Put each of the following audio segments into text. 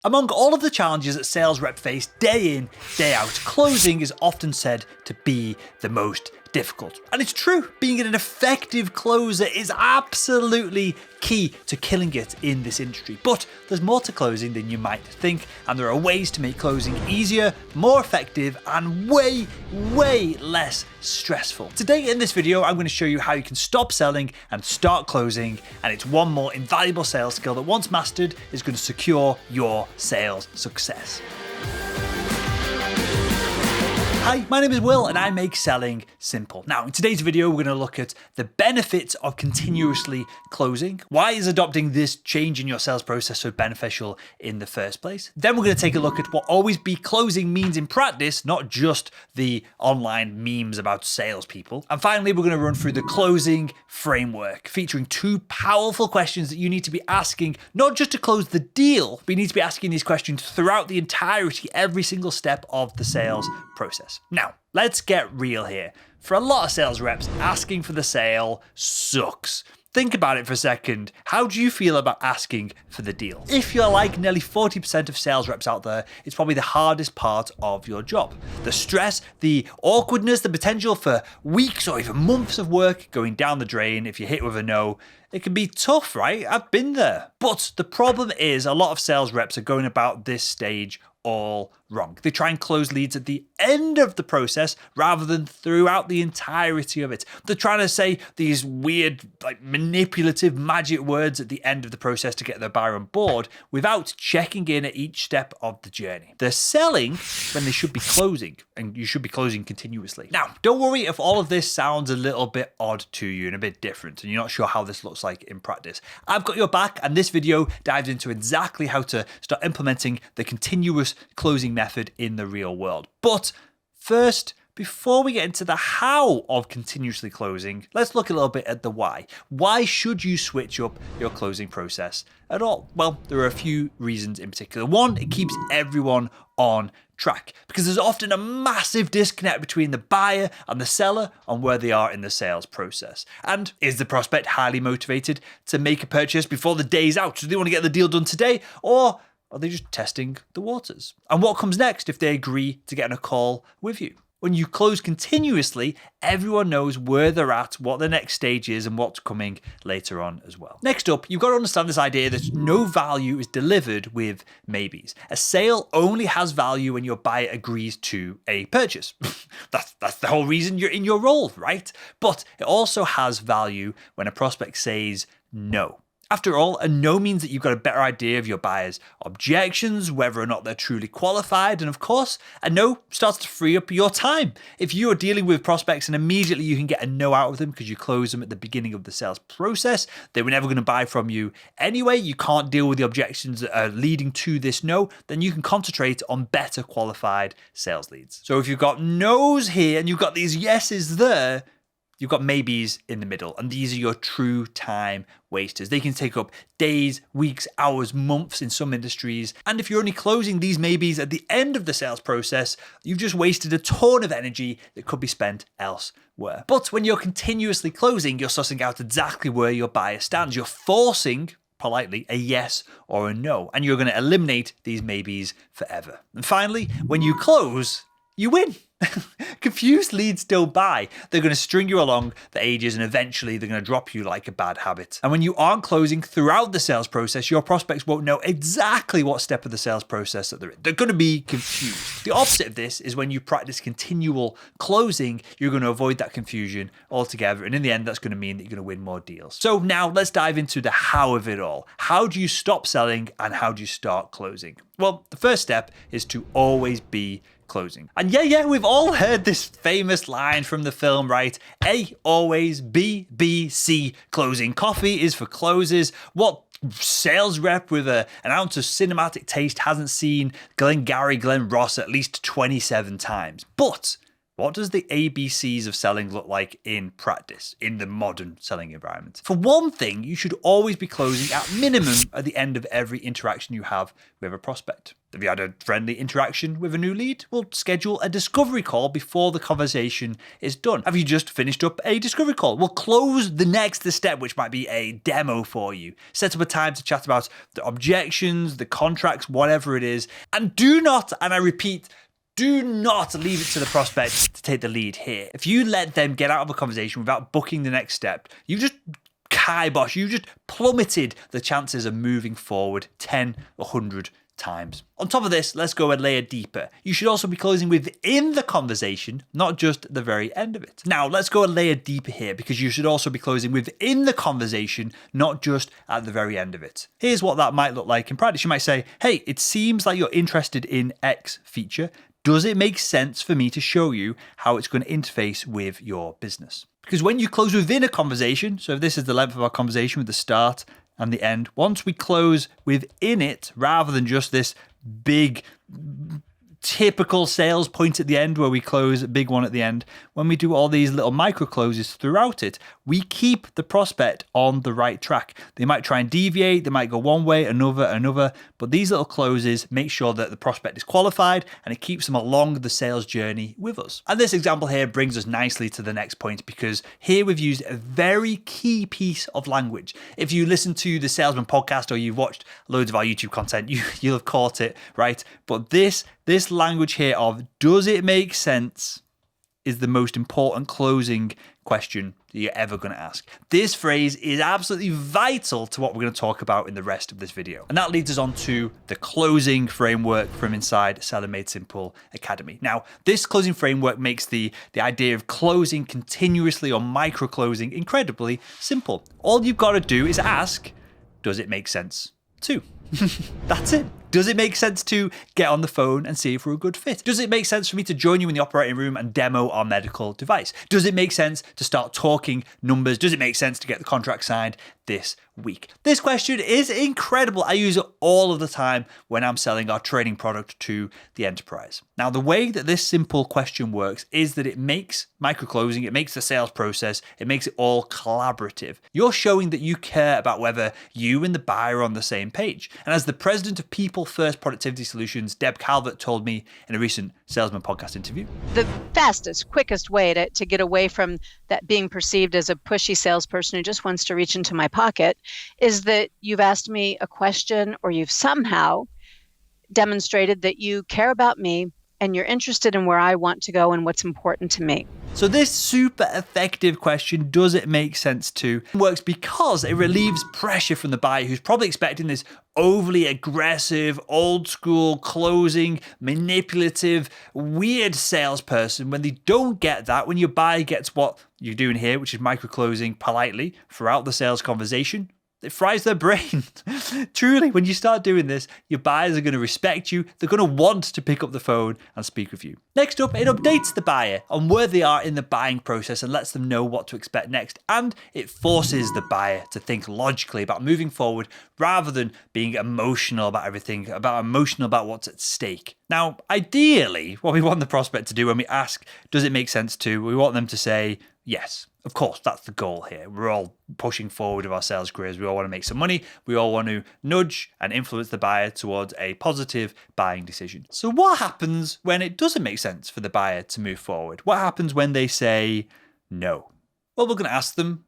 Among all of the challenges that sales reps face day in, day out, closing is often said to be the most difficult. And it's true, being an effective closer is absolutely key to killing it in this industry. But there's more to closing than you might think, and there are ways to make closing easier, more effective, and way less stressful. Today in this video, I'm going to show you how you can stop selling and start closing, and it's one more invaluable sales skill that once mastered is going to secure your sales success. Hi, my name is Will and I make selling simple. Now, in today's video, we're going to look at the benefits of continuously closing. Why is adopting this change in your sales process so beneficial in the first place? Then we're going to take a look at what always be closing means in practice, not just the online memes about salespeople. And finally, we're going to run through the closing framework, featuring 2 powerful questions that you need to be asking, not just to close the deal, but you need to be asking these questions throughout the entirety, every single step of the sales process. Now, let's get real here. For a lot of sales reps, asking for the sale sucks. Think about it for a second. How do you feel about asking for the deal? If you're like nearly 40% of sales reps out there, it's probably the hardest part of your job. The stress, the awkwardness, the potential for weeks or even months of work going down the drain if you hit with a no. It can be tough, right? I've been there. But the problem is a lot of sales reps are going about this stage all wrong. They try and close leads at the end of the process rather than throughout the entirety of it. They're trying to say these weird, manipulative magic words at the end of the process to get their buyer on board without checking in at each step of the journey. They're selling when they should be closing, and you should be closing continuously. Now, don't worry if all of this sounds a little bit odd to you and a bit different, and you're not sure how this looks like in practice. I've got your back, and this video dives into exactly how to start implementing the continuous closing method in the real world. But first, before we get into the how of continuously closing, let's look a little bit at the why. Why should you switch up your closing process at all? Well, there are a few reasons in particular. One, it keeps everyone on track because there's often a massive disconnect between the buyer and the seller on where they are in the sales process. And is the prospect highly motivated to make a purchase before the day's out? Do they want to get the deal done today, or are they just testing the waters? And what comes next if they agree to get on a call with you? When you close continuously, everyone knows where they're at, what the next stage is, and what's coming later on as well. Next up, you've got to understand this idea that no value is delivered with maybes. A sale only has value when your buyer agrees to a purchase. That's the whole reason you're in your role, right? But it also has value when a prospect says no. After all, a no means that you've got a better idea of your buyer's objections, whether or not they're truly qualified, and of course, a no starts to free up your time. If you are dealing with prospects and immediately you can get a no out of them because you close them at the beginning of the sales process, they were never going to buy from you anyway, you can't deal with the objections that are leading to this no, then you can concentrate on better qualified sales leads. So if you've got no's here and you've got these yeses there, you've got maybes in the middle, and these are your true time wasters. They can take up days, weeks, hours, months in some industries. And if you're only closing these maybes at the end of the sales process, you've just wasted a ton of energy that could be spent elsewhere. But when you're continuously closing, you're sussing out exactly where your buyer stands. You're forcing, politely, a yes or a no, and you're going to eliminate these maybes forever. And finally, when you close, you win. Confused leads don't buy. They're going to string you along the ages and eventually they're going to drop you like a bad habit. And when you aren't closing throughout the sales process, your prospects won't know exactly what step of the sales process that they're in. They're going to be confused. The opposite of this is when you practice continual closing, you're going to avoid that confusion altogether. And in the end, that's going to mean that you're going to win more deals. So now let's dive into the how of it all. How do you stop selling and how do you start closing? Well, the first step is to always be closing. And yeah, we've all heard this famous line from the film, right? A, always, B, C, closing. Coffee is for closes. What sales rep with an ounce of cinematic taste hasn't seen Glenn Ross at least 27 times? But What does the ABCs of selling look like in practice, in the modern selling environment? For one thing, you should always be closing at minimum at the end of every interaction you have with a prospect. Have you had a friendly interaction with a new lead? Well, schedule a discovery call before the conversation is done. Have you just finished up a discovery call? Well, close the next step, which might be a demo for you. Set up a time to chat about the objections, the contracts, whatever it is. And do not, and I repeat, do not leave it to the prospect to take the lead here. If you let them get out of a conversation without booking the next step, you just kibosh, you just plummeted the chances of moving forward 10, 100 times. On top of this, let's go a layer deeper. You should also be closing within the conversation, not just at the very end of it. Now, let's go a layer deeper here because you should also be closing within the conversation, not just at the very end of it. Here's what that might look like in practice. You might say, hey, it seems like you're interested in X feature. Does it make sense for me to show you how it's going to interface with your business? Because when you close within a conversation, so if this is the length of our conversation with the start and the end, once we close within it, rather than just this big typical sales point at the end where we close a big one at the end, when we do all these little micro closes throughout it, we keep the prospect on the right track. They might try and deviate, they might go one way, another, but these little closes make sure that the prospect is qualified and it keeps them along the sales journey with us. And this example here brings us nicely to the next point because here we've used a very key piece of language. If you listen to the Salesman podcast or you've watched loads of our YouTube content, you'll have caught it, right? But this language here of does it make sense is the most important closing question that you're ever going to ask. This phrase is absolutely vital to what we're going to talk about in the rest of this video. And that leads us on to the closing framework from inside Selling Made Simple Academy. Now, this closing framework makes the idea of closing continuously or micro closing incredibly simple. All you've got to do is ask, does it make sense to? That's it. Does it make sense to get on the phone and see if we're a good fit? Does it make sense for me to join you in the operating room and demo our medical device? Does it make sense to start talking numbers? Does it make sense to get the contract signed this week? This question is incredible. I use it all of the time when I'm selling our training product to the enterprise. Now, the way that this simple question works is that it makes micro-closing, it makes the sales process, it makes it all collaborative. You're showing that you care about whether you and the buyer are on the same page. And as the president of People First Productivity Solutions, Deb Calvert, told me in a recent Salesman podcast interview, the fastest, quickest way to get away from that being perceived as a pushy salesperson who just wants to reach into my pocket is that you've asked me a question or you've somehow demonstrated that you care about me and you're interested in where I want to go and what's important to me. So this super effective question, does it make sense to, works because it relieves pressure from the buyer who's probably expecting this overly aggressive, old school, closing, manipulative, weird salesperson. When they don't get that, when your buyer gets what you're doing here, which is micro closing politely throughout the sales conversation, it fries their brain. Truly, when you start doing this, your buyers are going to respect you. They're going to want to pick up the phone and speak with you. Next up, it updates the buyer on where they are in the buying process and lets them know what to expect next. And it forces the buyer to think logically about moving forward rather than being emotional about everything, emotional about what's at stake. Now, ideally, what we want the prospect to do when we ask, does it make sense to, we want them to say, yes. Of course, that's the goal here. We're all pushing forward with our sales careers. We all want to make some money. We all want to nudge and influence the buyer towards a positive buying decision. So what happens when it doesn't make sense for the buyer to move forward? What happens when they say no? Well, we're going to ask them,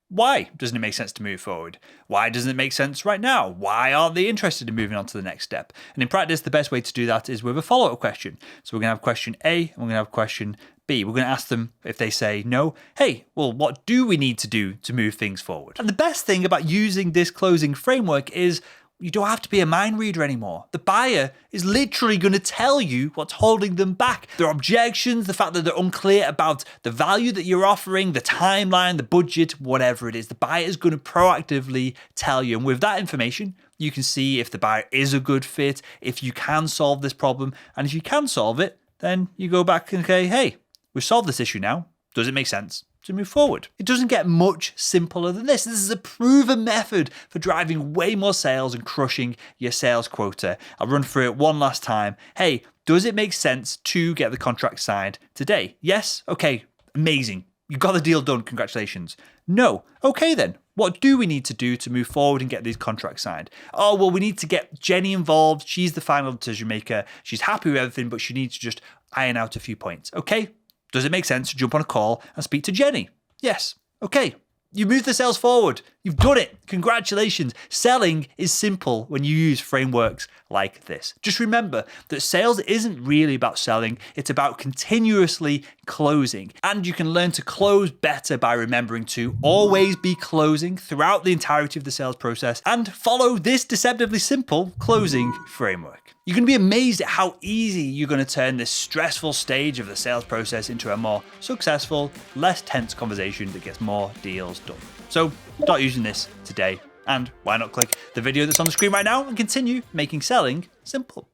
why doesn't it make sense to move forward? Why doesn't it make sense right now? Why aren't they interested in moving on to the next step? And in practice, the best way to do that is with a follow-up question. So we're going to have question A and we're going to have question B. We're going to ask them, if they say no, hey, well, what do we need to do to move things forward? And the best thing about using this closing framework is you don't have to be a mind reader anymore. The buyer is literally going to tell you what's holding them back. Their objections, the fact that they're unclear about the value that you're offering, the timeline, the budget, whatever it is. The buyer is going to proactively tell you. And with that information, you can see if the buyer is a good fit, if you can solve this problem. And if you can solve it, then you go back and say, hey, we've solved this issue now. Does it make sense to move forward? It doesn't get much simpler than this. This is a proven method for driving way more sales and crushing your sales quota. I'll run through it one last time. Hey, Does it make sense to get the contract signed today? Yes? Okay, amazing. You got the deal done, congratulations. No. Okay then, what do we need to do to move forward and get these contracts signed? Oh, well, we need to get Jenny involved. She's the final decision maker. She's happy with everything, but she needs to just iron out a few points. Okay, does it make sense to jump on a call and speak to Jenny? Yes. Okay. You moved the sales forward. You've done it. Congratulations. Selling is simple when you use frameworks like this. Just remember that sales isn't really about selling. It's about continuously closing. And you can learn to close better by remembering to always be closing throughout the entirety of the sales process and follow this deceptively simple closing framework. You're going to be amazed at how easy you're going to turn this stressful stage of the sales process into a more successful, less tense conversation that gets more deals done. So start using this today. And why not click the video that's on the screen right now and continue making selling simple.